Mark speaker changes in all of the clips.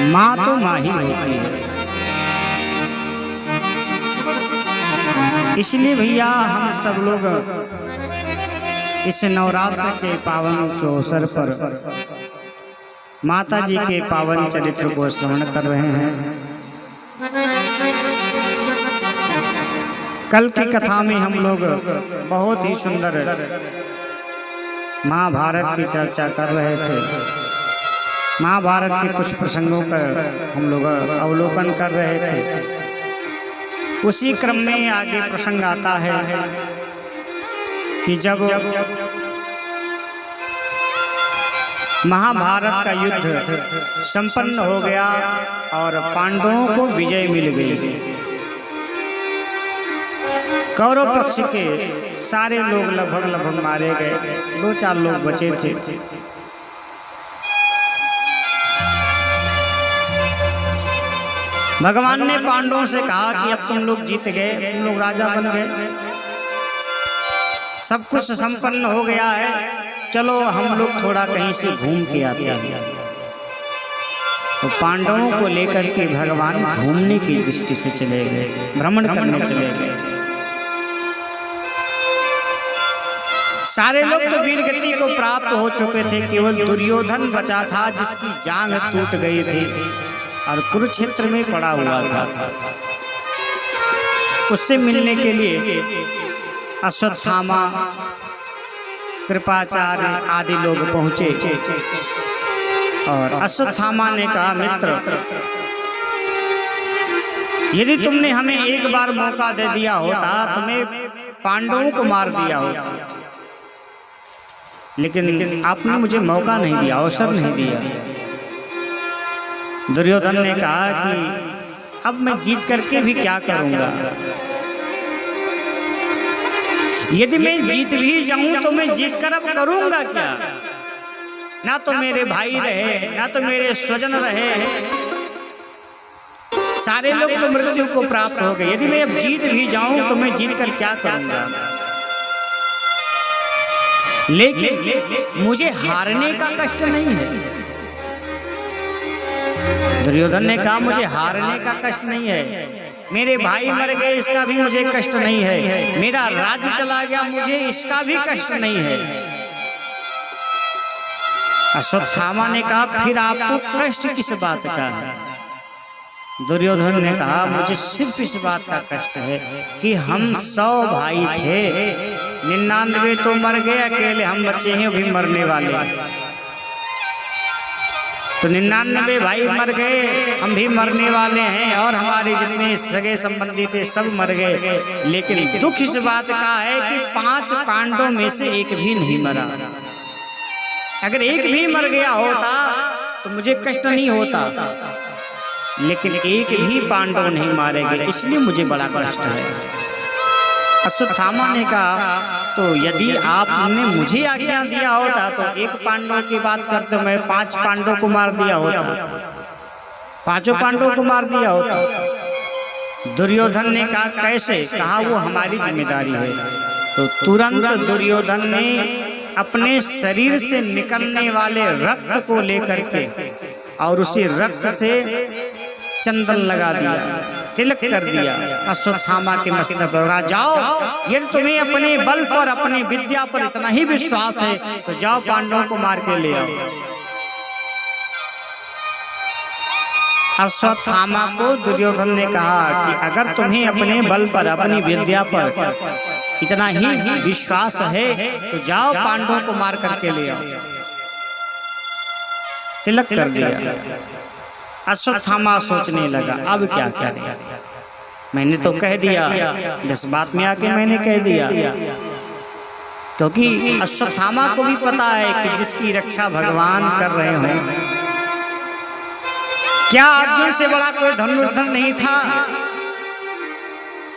Speaker 1: माँ तो माँ ही होती है। इसलिए भैया हम सब लोग इस नवरात्र के पावन अवसर पर माता जी के पावन चरित्र को श्रवण कर रहे हैं। कल की कथा में हम लोग बहुत ही सुंदर महाभारत की चर्चा कर रहे थे। महाभारत के कुछ प्रसंगों का हम लोग अवलोकन कर रहे थे। उसी क्रम में आगे प्रसंग आता है कि जब महाभारत का युद्ध संपन्न हो गया और पांडवों को विजय मिल गई, कौरव पक्ष के सारे लोग लगभग मारे गए, 2-4 लोग बचे थे। भगवान ने पांडवों से कहा कि अब तुम लोग जीत गए, तुम लोग राजा बन गए, सब कुछ संपन्न हो गया है, चलो हम लोग थोड़ा कहीं से घूम के आते हैं। तो पांडवों को लेकर के भगवान घूमने की दृष्टि से चले गए, भ्रमण करने चले गए। सारे लोग तो वीर गति को प्राप्त हो चुके थे, केवल दुर्योधन बचा था जिसकी जांघ टूट गई थी और कुरुक्षेत्र में पड़ा हुआ था। उससे मिलने के लिए अश्वत्थामा, कृपाचार्य आदि लोग पहुंचे और अश्वत्थामा ने कहा, मित्र, यदि तुमने हमें एक बार मौका दे दिया होता तुम्हें पांडवों को मार दिया होता, लेकिन आपने मुझे मौका नहीं दिया, अवसर नहीं दिया। दुर्योधन ने कहा कि अब मैं जीत करके भी क्या करूंगा, यदि मैं जीत भी जाऊं तो मैं जीत कर अब करूंगा क्या? ना तो मेरे भाई रहे, ना तो मेरे स्वजन रहे, सारे लोग तो मृत्यु को प्राप्त हो गए। यदि मैं अब जीत भी जाऊं तो मैं जीत कर क्या करूंगा? लेकिन मुझे हारने का कष्ट नहीं है। दुर्योधन ने कहा, मुझे हारने का कष्ट नहीं है, मेरे भाई मर गए इसका भी मुझे कष्ट नहीं है, मेरा राज्य चला गया मुझे इसका भी कष्ट नहीं है। अश्वत्थामा ने कहा, फिर आपको कष्ट किस बात का है? दुर्योधन ने कहा, मुझे सिर्फ इस बात का कष्ट है कि हम 100 भाई थे, 99 तो मर गए, अकेले हम बच्चे हैं भी मरने वाले। तो 99 भाई मर गए, हम भी मरने वाले हैं, और हमारे जितने सगे संबंधी थे सब मर गए। लेकिन दुख इस बात का है कि 5 पांडवों में से एक भी नहीं मरा। अगर एक भी मर गया होता तो मुझे कष्ट नहीं होता, लेकिन एक भी पांडव नहीं मारे गए, इसलिए मुझे बड़ा कष्ट है। अश्वत्थामा ने कहा, तो यदि आपने मुझे आज्ञा दिया होता तो एक पांडव की बात करते, मैं 5 पांडवों को मार दिया होता, 5 पांडवों को मार दिया होता। दुर्योधन ने कहा, कैसे? कहा, वो हमारी जिम्मेदारी है। तो तुरंत दुर्योधन ने अपने शरीर से निकलने वाले रक्त को लेकर के और उसी रक्त से चंदन लगा दिया, तिलक कर दिया अश्वत्थामा के मस्तक पर। जाओ, यदि तुम्हें अपने बल पर, अपनी विद्या पर इतना ही विश्वास है तो जाओ पांडवों को मार के ले आओ। अश्वत्थामा को दुर्योधन ने कहा कि अगर तुम्हें अपने बल पर, अपनी विद्या पर इतना ही विश्वास है तो जाओ पांडवों को मार करके ले आओ। तिलक कर दिया। अश्वत्थामा सोचने लगा, अब क्या करें? मैंने तो कह दिया, 10 बात में आके मैंने कह दिया, क्योंकि अश्वत्थामा को भी पता है कि जिसकी रक्षा भगवान कर रहे हो। क्या अर्जुन से बड़ा कोई धनुर्धर नहीं था?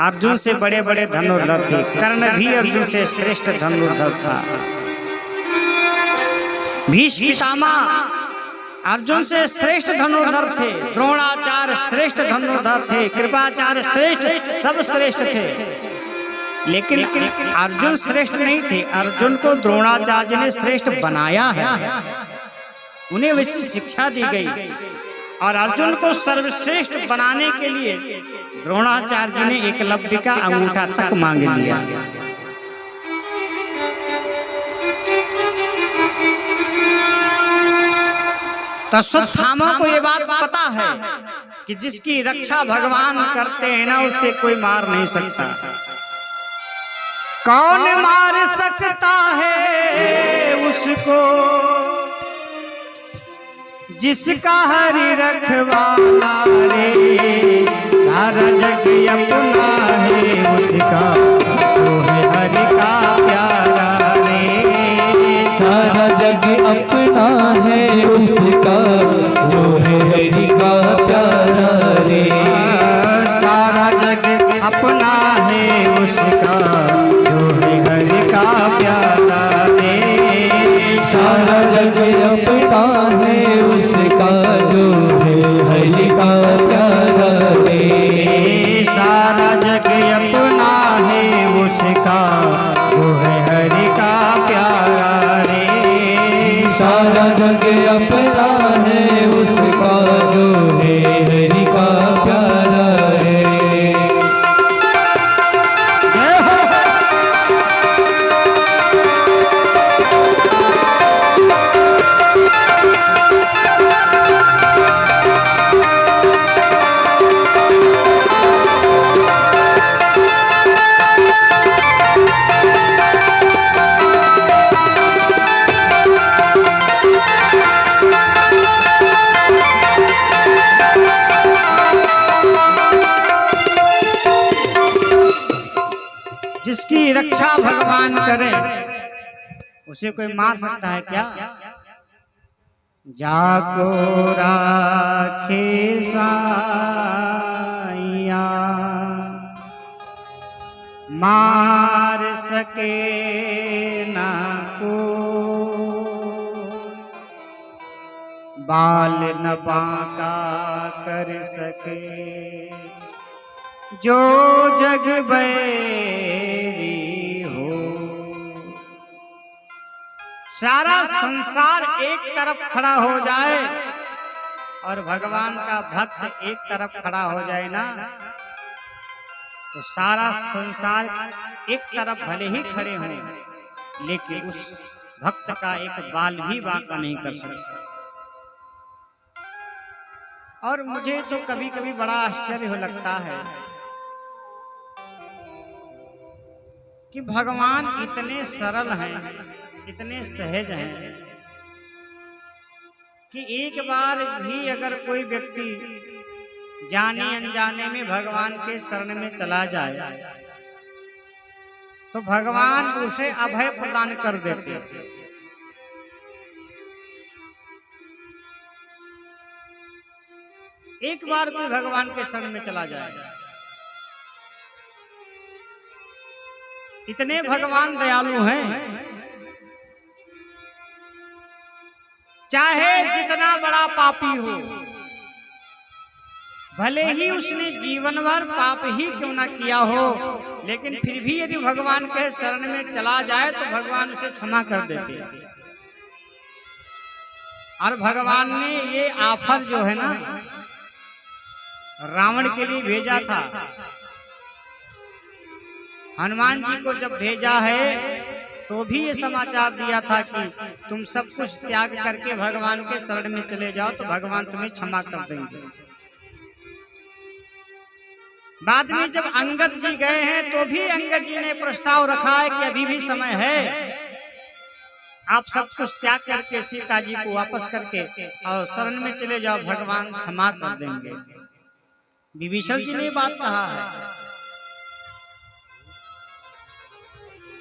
Speaker 1: अर्जुन से बड़े बड़े धनुर्धर थे, कर्ण भी अर्जुन से श्रेष्ठ धनुर्धर था। भीष्म पितामह अर्जुन से श्रेष्ठ धनुर्धर थे, द्रोणाचार्य श्रेष्ठ धनुर्धर थे, कृपाचार्य श्रेष्ठ, सब श्रेष्ठ थे। लेकिन अर्जुन श्रेष्ठ नहीं थे, अर्जुन को द्रोणाचार्य ने श्रेष्ठ बनाया है, उन्हें वैसी शिक्षा दी गई। और अर्जुन को सर्वश्रेष्ठ बनाने के लिए द्रोणाचार्य जी ने एकलव्य का अंगूठा तक मांग लिया। तो अश्वत्थामा को ये बात पता है कि जिसकी रक्षा भगवान करते हैं ना, उससे कोई मार नहीं सकता। कौन मार सकता है उसको जिसका हरि रखवाला रे, सारा जग अपना है उसका, जो है हरि का प्यारा रे।
Speaker 2: सारा जग अपना है उसका, जो है हरि का प्यारा रे।
Speaker 1: सारा जग अपना है उसका, जो है हरि का प्यारा रे।
Speaker 2: सारा जग अपना है उसका, जो है हरि का प्यारा रे।
Speaker 1: सारा जग अपना है उसका, जो है हरि का प्यारा रे।
Speaker 2: सारा जग अपना है उसका, जो है हरि का प्यारा रे।
Speaker 1: जिसकी रक्षा भगवान करे उसे कोई मार सकता है क्या? जाको राखे साइया, मार सके ना को, बाल न बांका कर सके, जो जग बैरी हो। सारा संसार एक तरफ खड़ा हो जाए और भगवान का भक्त एक तरफ खड़ा हो जाए ना, तो सारा संसार एक तरफ भले ही खड़े हों, लेकिन उस भक्त का एक बाल भी बांका नहीं कर सकता। और मुझे तो कभी कभी बड़ा आश्चर्य लगता है कि भगवान इतने सरल हैं, इतने सहज हैं कि एक बार भी अगर कोई व्यक्ति जाने अनजाने में भगवान के शरण में चला जाए तो भगवान उसे अभय प्रदान कर देते हैं। एक बार कोई भगवान के शरण में चला जाए, इतने भगवान दयालु हैं, चाहे जितना बड़ा पापी हो, भले ही उसने जीवन भर पाप ही क्यों ना किया हो, लेकिन फिर भी यदि भगवान के शरण में चला जाए तो भगवान उसे क्षमा कर देते हैं। और भगवान ने ये ऑफर जो है ना रावण के लिए भेजा था, हनुमान जी को जब भेजा है तो भी ये समाचार दिया था कि तुम सब कुछ त्याग करके भगवान के शरण में चले जाओ तो भगवान तुम्हें क्षमा कर देंगे। बाद में जब अंगद जी गए हैं तो भी अंगद जी ने प्रस्ताव रखा है कि अभी भी समय है, आप सब कुछ त्याग करके सीता जी को वापस करके और शरण में चले जाओ, भगवान क्षमा कर देंगे। विभीषण जी ने बात कहा है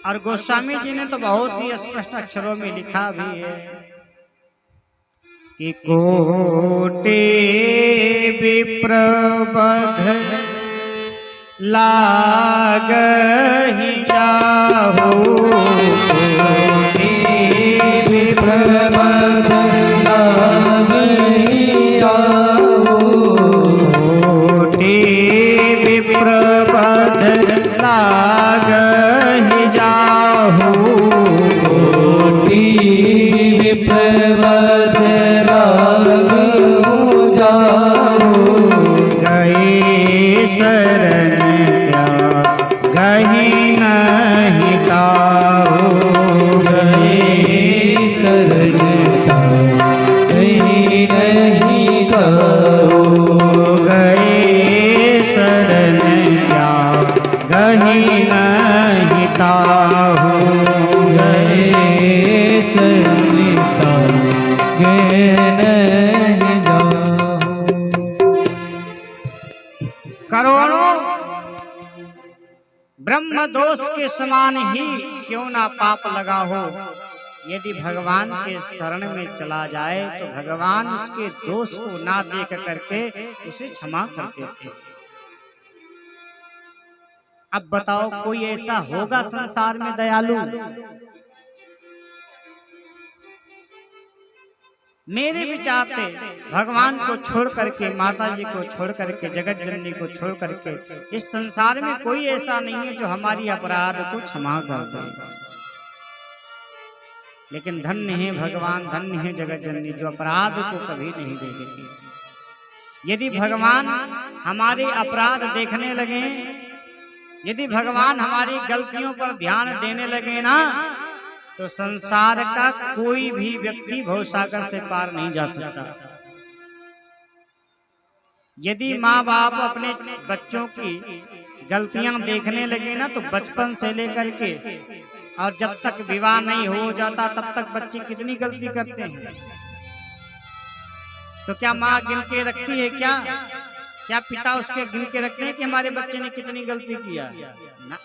Speaker 1: और गोस्वामी जी ने तो बहुत ही स्पष्ट अक्षरों में लिखा भी है कि कोटे विप्रबध लागहि जाहो, कोटे
Speaker 2: विप्रबध लागहि जाहो,
Speaker 1: कोटे विप्रबध लागहि जाहो,
Speaker 2: कोटि विप्रबध लागहि जाहो।
Speaker 1: दोष के समान ही क्यों ना पाप लगा हो, यदि भगवान के शरण में चला जाए तो भगवान उसके दोष को ना देख करके उसे क्षमा कर देते हैं। अब बताओ कोई ऐसा होगा संसार में दयालु? मेरे विचार से भगवान को छोड़ करके, माता जी को छोड़ करके, जगत जननी को छोड़ करके इस संसार में कोई ऐसा नहीं है जो हमारी अपराध को क्षमा कर दे। लेकिन धन्य है भगवान, धन्य है जगत जननी जो अपराध को कभी नहीं देखेगी। यदि भगवान हमारे अपराध देखने लगे, यदि भगवान हमारी गलतियों पर ध्यान देने लगे ना, तो संसार का कोई भी व्यक्ति भवसागर से पार नहीं जा सकता। यदि माँ बाप अपने बच्चों की गलतियां देखने लगे ना, तो बचपन से लेकर के और जब तक विवाह नहीं हो जाता तब तक बच्चे कितनी गलती करते हैं। तो क्या माँ गिन के रखती है? क्या पिता उसके गिन के रखते हैं कि हमारे बच्चे ने कितनी गलती किया ना?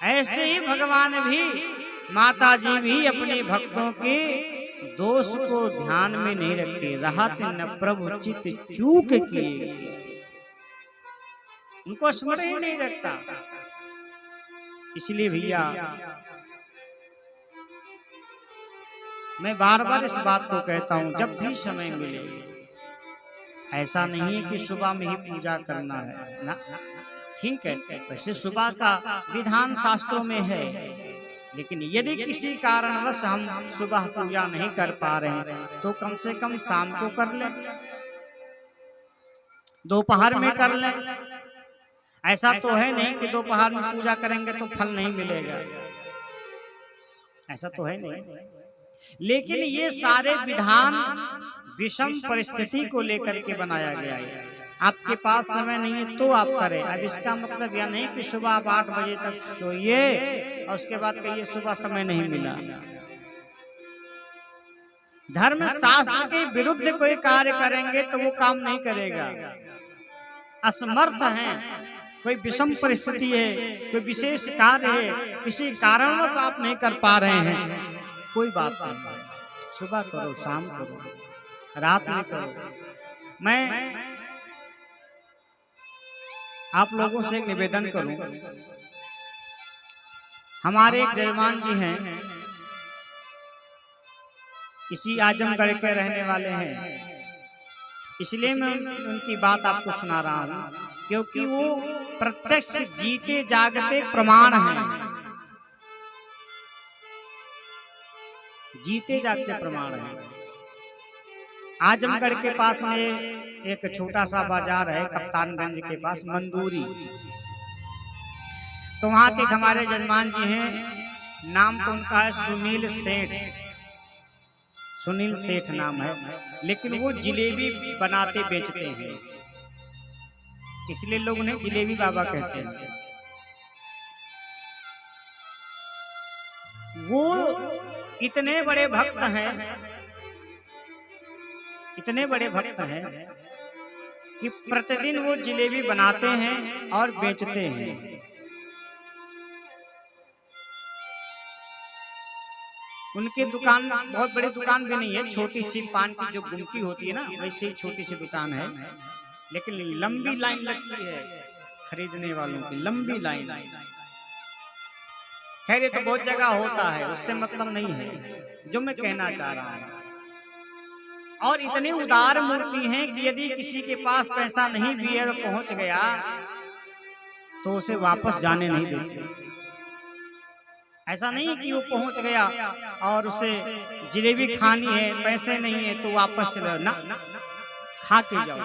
Speaker 1: ऐसे ही भगवान भी, माता जी भी अपने भक्तों के दोष को ध्यान में नहीं रखते। रहत न प्रभु चित चूक किए, उनको स्मरण ही नहीं रखता। इसलिए भैया मैं बार बार इस बात को कहता हूं, जब भी समय मिले, ऐसा नहीं है कि सुबह में ही पूजा करना है ना, ठीक है, वैसे सुबह का विधान शास्त्रों में है, लेकिन यदि किसी कारणवश हम सुबह पूजा नहीं कर पा रहे हैं तो कम से कम शाम को कर लें, दोपहर में कर लें। ऐसा तो है नहीं कि दोपहर में पूजा करेंगे तो फल नहीं मिलेगा, ऐसा तो है नहीं। लेकिन ये सारे विधान विषम परिस्थिति को लेकर के बनाया गया है। आपके पास समय नहीं है तो आप करें। अब इसका मतलब यह नहीं कि सुबह आप 8 बजे तक सोइए और उसके बाद कहिए सुबह समय नहीं मिला। धर्म शास्त्र के विरुद्ध कोई कार्य करेंगे तो वो काम नहीं करेगा। असमर्थ हैं, कोई विषम परिस्थिति है, कोई विशेष कार्य है, किसी कारणवश आप नहीं कर पा रहे हैं, कोई बात नहीं, सुबह करो, शाम करो, रात में करो। मैं आप लोगों से एक निवेदन करूं, हमारे एक जजमान जी हैं, इसी आजमगढ़ के रहने वाले हैं, इसलिए मैं उनकी बात आपको सुना रहा हूं क्योंकि वो प्रत्यक्ष जीते जागते प्रमाण हैं, जीते जागते प्रमाण हैं। आजमगढ़ के पास में एक छोटा सा बाजार है, कप्तानगंज के पास मंदूरी, तो वहां के हमारे जजमान जी हैं, नाम तो उनका है सुनील सेठ, सुनील सेठ नाम है, लेकिन वो जिलेबी बनाते बेचते हैं, इसलिए लोग उन्हें जिलेबी बाबा कहते हैं। वो इतने बड़े भक्त हैं, इतने बड़े भक्त हैं कि प्रतिदिन वो जिलेबी बनाते हैं और बेचते हैं। उनकी दुकान बहुत बड़ी दुकान भी नहीं है, छोटी सी पान की जो गुमटी होती है ना, वैसे ही छोटी सी दुकान है, लेकिन लंबी लाइन लगती है खरीदने वालों की, लंबी लाइन। खैर ये तो बहुत जगह होता है, उससे मतलब नहीं है जो मैं कहना चाह रहा हूं। और इतनी उदार मूर्ति हैं कि यदि किसी के पास पैसा नहीं भी है तो पहुंच गया तो उसे वापस जाने नहीं देते। ऐसा नहीं कि वो पहुंच गया और उसे जिलेबी खानी है, पैसे नहीं है तो वापस चले ना, खा के जाओ,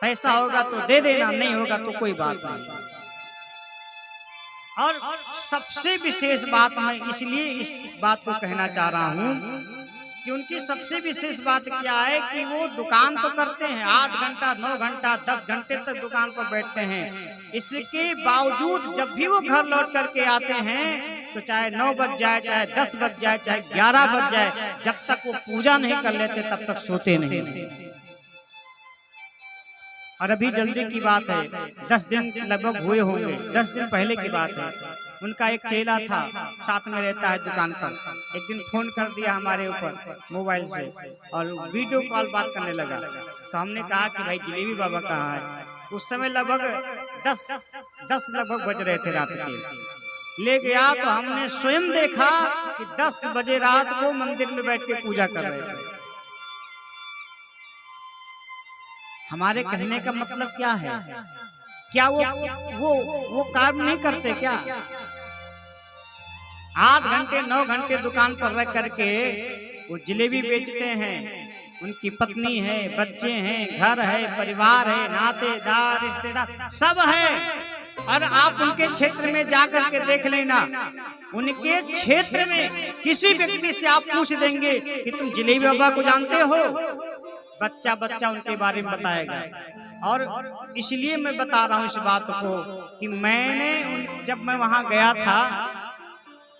Speaker 1: पैसा होगा तो दे देना, नहीं होगा तो कोई बात नहीं। और सबसे विशेष बात मैं इसलिए इस बात को कहना चाह रहा हूं कि उनकी सबसे विशेष बात क्या है कि वो दुकान तो करते हैं, 8 घंटा 9 घंटा 10 घंटे तक दुकान पर बैठते हैं, इसके बावजूद जब भी वो घर लौट करके आते हैं तो चाहे 9 बज जाए, चाहे 10 बज जाए, चाहे 11 बज जाए, जब तक वो पूजा नहीं कर लेते तब तक सोते नहीं। और अभी जल्दी की बात है, 10 दिन लगभग हुए होंगे, 10 दिन पहले की बात है। उनका एक चेला था, साथ में रहता है दुकान पर। एक दिन फोन कर दिया हमारे ऊपर मोबाइल से और वीडियो कॉल बात करने लगा। तो हमने कहा कि भाई जलेबी बाबा कहाँ है। उस समय लगभग 10 लगभग बज रहे थे रात के। ले गया तो हमने स्वयं देखा कि 10 बजे रात को मंदिर में बैठ के पूजा कर रहे थे। हमारे कहने का मतलब क्या है? क्या वो काम नहीं करते क्या? 8 घंटे 9 घंटे दुकान पर रह करके वो जलेबी बेचते हैं। उनकी पत्नी है, बच्चे हैं, घर है, परिवार है, नातेदार रिश्तेदार सब है। और आप उनके क्षेत्र में जाकर के देख लेना, उनके क्षेत्र में किसी व्यक्ति से आप पूछ देंगे कि तुम जलेबी बाबा को जानते हो, बच्चा बच्चा उनके बारे में बताएगा। और इसलिए मैं बता रहा हूँ इस बात को कि जब मैं वहां गया था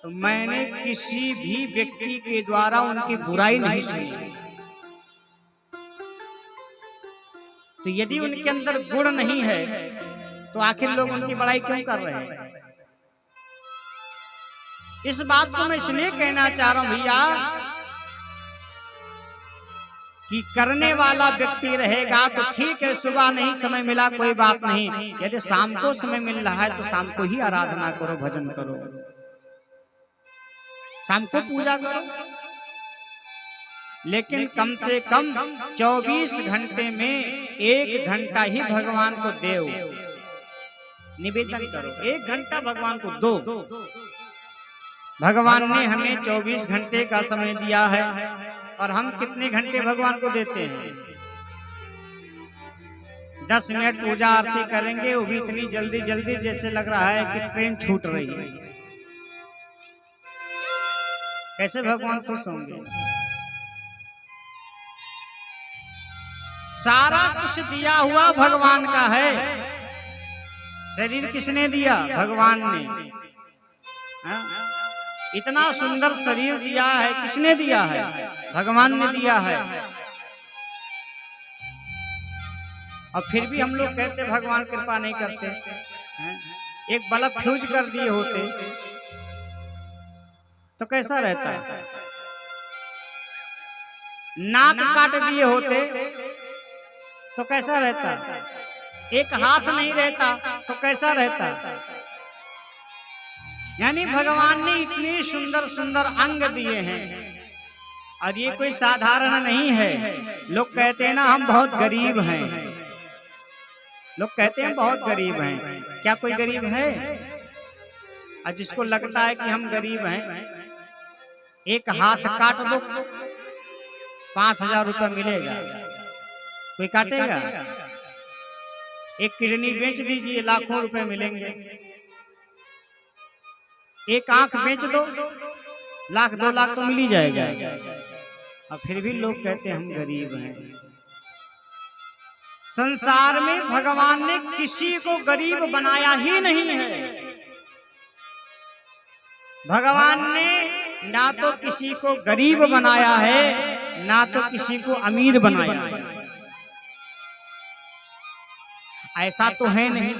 Speaker 1: तो मैंने किसी भी व्यक्ति के द्वारा उनकी बुराई नहीं सुनी। तो यदि उनके अंदर गुण नहीं है तो आखिर लोग उनकी बड़ाई क्यों कर रहे हैं? इस बात को मैं इसलिए कहना चाह रहा हूं भैया कि करने वाला व्यक्ति रहेगा तो ठीक है, सुबह नहीं समय मिला कोई बात नहीं, यदि शाम को समय मिल रहा है तो शाम को ही आराधना करो, भजन करो, शाम को पूजा करो। लेकिन कम से कम 24 घंटे में 1 घंटा ही भगवान को देव निवेदन करो। 1 घंटा भगवान को दो। भगवान ने हमें 24 घंटे का समय दिया है और हम कितने घंटे भगवान को देते हैं? 10 मिनट पूजा आरती करेंगे, वो भी इतनी जल्दी जल्दी जैसे लग रहा है कि ट्रेन छूट रही है। कैसे भगवान खुश होंगे? सारा कुछ दिया हुआ भगवान का है। शरीर किसने दिया? भगवान ने। हा? इतना सुंदर शरीर दिया है, किसने दिया है? भगवान ने दिया है। और फिर भी हम लोग कहते भगवान कृपा नहीं करते हैं? एक बल्ब फ्यूज कर दिए होते तो कैसा रहता है? नाक काट दिए होते तो कैसा रहता? एक हाथ नहीं रहता तो कैसा रहता? यानी भगवान ने इतने सुंदर सुंदर अंग दिए हैं और ये कोई साधारण नहीं है। लोग कहते हैं ना हम बहुत गरीब हैं, लोग कहते हैं बहुत गरीब हैं। क्या कोई गरीब है? और जिसको लगता है कि हम गरीब हैं, एक हाथ काट दो 5000 रुपया मिलेगा, कोई काटेगा? एक किडनी बेच दीजिए, लाखों रुपए मिलेंगे। एक आंख बेच दो, 1 लाख 2 लाख तो मिल ही जाएगा। और फिर भी लोग कहते हैं हम गरीब हैं। संसार में भगवान ने किसी को गरीब बनाया ही नहीं है। भगवान ने ना तो किसी को गरीब बनाया है, ना तो किसी को अमीर बनाया है। ऐसा तो है नहीं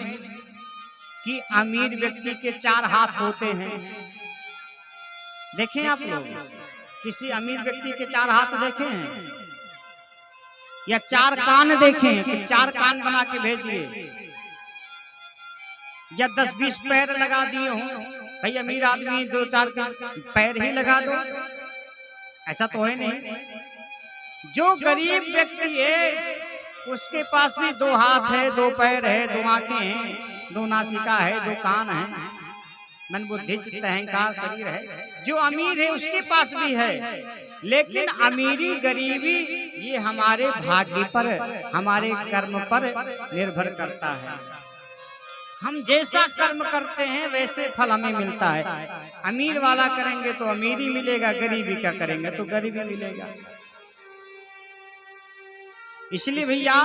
Speaker 1: कि अमीर व्यक्ति के 4 हाथ होते हैं। देखें आप लोग, किसी अमीर व्यक्ति के 4 हाथ देखे हैं? या 4 कान देखे हैं कि 4 कान बना के भेज दिए? या 10-20 पैर लगा दिए हों? भाई अमीर आदमी 2-4 पैर ही लगा दो, ऐसा तो है नहीं। जो गरीब व्यक्ति है उसके पास भी 2 हाथ है, 2 पैर है, 2 आंखें हैं, 2 नासिका है, 2 कान है, मन बुद्धि चित्त अहंकार शरीर है। जो अमीर है उसके पास भी है। लेकिन अमीरी गरीबी ये हमारे भाग्य पर, हमारे कर्म पर निर्भर करता है। हम जैसा कर्म करते हैं वैसे फल हमें मिलता है। अमीर वाला करेंगे तो अमीरी मिलेगा, गरीबी का करेंगे तो गरीबी मिलेगा। इसलिए भैया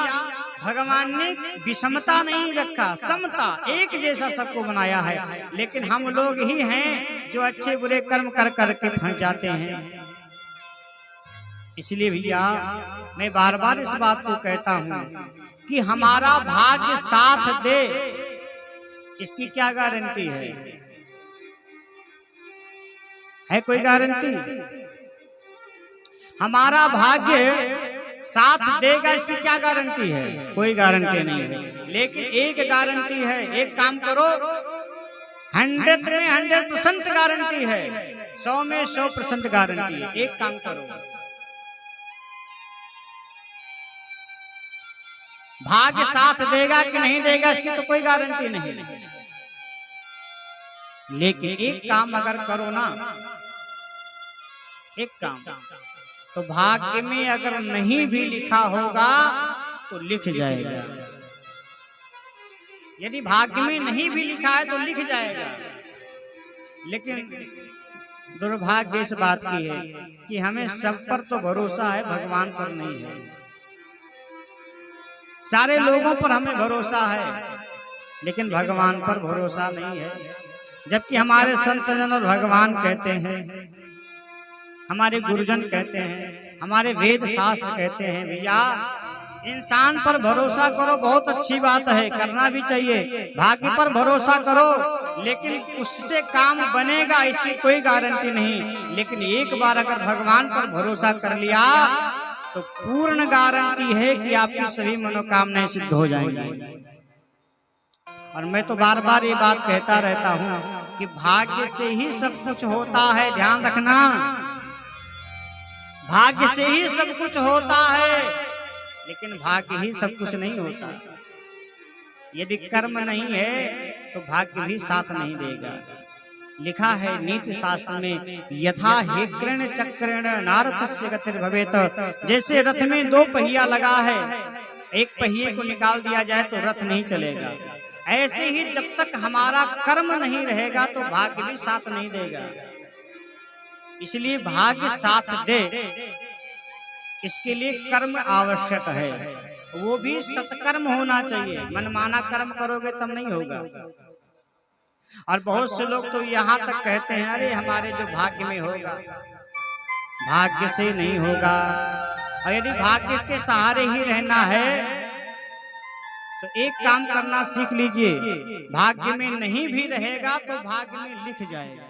Speaker 1: भगवान ने विषमता नहीं रखा, समता, एक जैसा सबको बनाया है। लेकिन हम लोग ही हैं जो अच्छे बुरे कर्म कर करके फंस जाते हैं। इसलिए भैया मैं बार बार इस बात को कहता हूँ कि हमारा भाग्य साथ दे, इसकी क्या गारंटी है कोई गारंटी? हमारा भाग्य साथ देगा, इसकी क्या गारंटी है? कोई गारंटी नहीं है। लेकिन एक गारंटी है, एक काम करो, 100 में 100% गारंटी है, 100 में 100% गारंटी है। एक काम करो, भाग्य साथ देगा कि नहीं देगा इसकी तो कोई गारंटी नहीं, लेकिन एक काम अगर करो ना, एक काम, तो भाग्य में अगर नहीं भी लिखा होगा तो लिख जाएगा। यदि भाग्य में नहीं भी लिखा है तो लिख जाएगा। लेकिन दुर्भाग्य इस बात की है कि हमें सब पर तो भरोसा है, भगवान पर नहीं है। सारे लोगों पर हमें भरोसा है, लेकिन भगवान पर भरोसा नहीं है। जबकि हमारे संत जन और भगवान कहते हैं, हमारे गुरुजन कहते हैं, हमारे वेद शास्त्र कहते हैं, भैया इंसान पर भरोसा करो, बहुत अच्छी बात है, करना भी चाहिए। भाग्य पर भरोसा करो, लेकिन उससे काम बनेगा इसकी कोई गारंटी नहीं। लेकिन एक बार अगर भगवान पर भरोसा कर लिया तो पूर्ण गारंटी है कि आपकी सभी मनोकामनाएं सिद्ध हो जाएंगी। और मैं तो बार बार ये बात कहता रहता हूं कि भाग्य से ही सब कुछ होता है, ध्यान रखना, भाग्य से ही सब कुछ होता है, लेकिन भाग्य ही सब कुछ नहीं होता। यदि कर्म नहीं है तो भाग्य भी साथ नहीं देगा। लिखा है नीति शास्त्र में, यथा हेक्रेण चक्रेण नारथस्य गतिर्भवेत। जैसे रथ में 2 पहिया लगा है, एक पहिए को निकाल दिया जाए तो रथ नहीं चलेगा, ऐसे ही जब तक हमारा कर्म नहीं रहेगा तो भाग्य भी साथ नहीं देगा। इसलिए भाग्य साथ दे, इसके लिए कर्म आवश्यक है, वो भी सत्कर्म होना चाहिए। मनमाना कर्म करोगे तब नहीं होगा। और बहुत से लोग तो यहाँ तक कहते हैं, अरे हमारे जो भाग्य में होगा, भाग्य से नहीं होगा। और यदि भाग्य के सहारे ही रहना है तो एक काम करना सीख लीजिए, भाग्य में नहीं भी रहेगा तो भाग्य में लिख जाएगा।